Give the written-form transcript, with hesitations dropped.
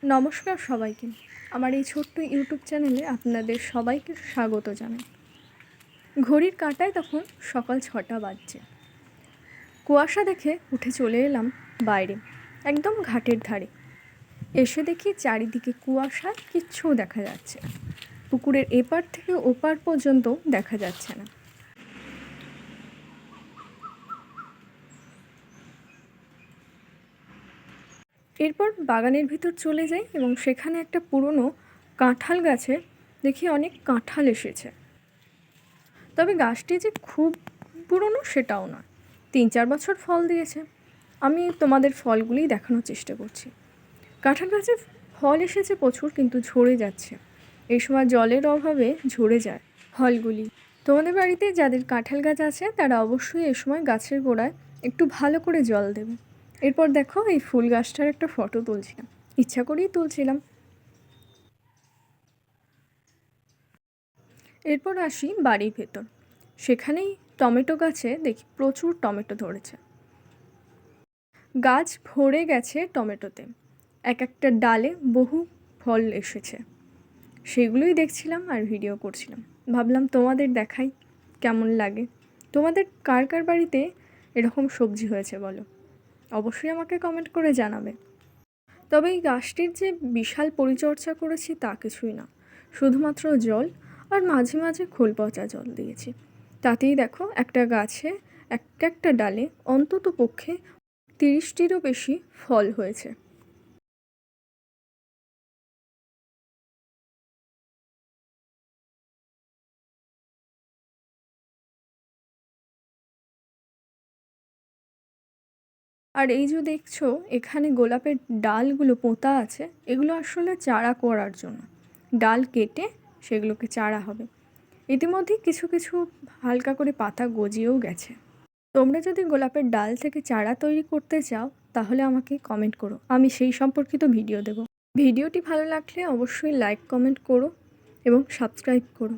নমস্কার সবাইকে। আমার এই ছোট্ট ইউটিউব চ্যানেলে আপনাদের সবাইকে স্বাগত জানাই। ঘড়ির কাঁটায় তখন সকাল 6টা বাজছে। কুয়াশা দেখে উঠে চলে এলাম বাইরে, একদম ঘাটের ধারে। এসে দেখি চারিদিকে কুয়াশা, কিচ্ছু দেখা যাচ্ছে না। পুকুরের এপার থেকে ওপার পর্যন্ত দেখা যাচ্ছে না। এরপর বাগানের ভিতর চলে যাই এবং সেখানে একটা পুরনো কাঁঠাল গাছে দেখি অনেক কাঁঠাল এসেছে। তবে গাছটি যে খুব পুরনো সেটাও নয়, 3-4 বছর ফল দিয়েছে। আমি তোমাদের ফলগুলিই দেখানোর চেষ্টা করছি। কাঁঠাল গাছে ফল এসেছে প্রচুর, কিন্তু ঝরে যাচ্ছে। এই সময় জলের অভাবে ঝরে যায় ফলগুলি। তোমাদের বাড়িতে যাদের কাঁঠাল গাছ আছে তারা অবশ্যই এই সময় গাছের গোড়ায় একটু ভালো করে জল দেবে। এরপর দেখো, এই ফুল গাছটার একটা ফটো তুলছিলাম, ইচ্ছা করেই তুলছিলাম। এরপর আসি বাড়ির ভেতর। সেখানেই টমেটো গাছে দেখি প্রচুর টমেটো ধরেছে। গাছ ভরে গেছে টমেটোতে, এক একটা ডালে বহু ফল এসেছে। সেগুলোই দেখছিলাম আর ভিডিও করছিলাম। ভাবলাম তোমাদের দেখাই কেমন লাগে। তোমাদের কার কার বাড়িতে এরকম সবজি হয়েছে বলো, অবশ্যই আমাকে কমেন্ট করে জানাবে। তবে এই গাছটির যে বিশাল পরিচর্যা করেছি তা কিছুই না, শুধুমাত্র জল আর মাঝে মাঝে খোল পচা জল দিয়েছি। তাতেই দেখো একটা গাছে একটা ডালে অন্তত পক্ষে 30টিরও বেশি ফল হয়েছে। আর এই যে দেখছো এখানে গোলাপের ডালগুলো পোঁতা আছে, এগুলো আসলে চারা করার জন্য। ডাল কেটে সেগুলোকে চারা হবে। ইতিমধ্যে কিছু কিছু হালকা করে পাতা গজিয়েও গেছে। তোমরা যদি গোলাপের ডাল থেকে চারা তৈরি করতে চাও তাহলে আমাকে কমেন্ট করো, আমি সেই সম্পর্কিত ভিডিও দেব। ভিডিওটি ভালো লাগলে অবশ্যই লাইক কমেন্ট করো এবং সাবস্ক্রাইব করো।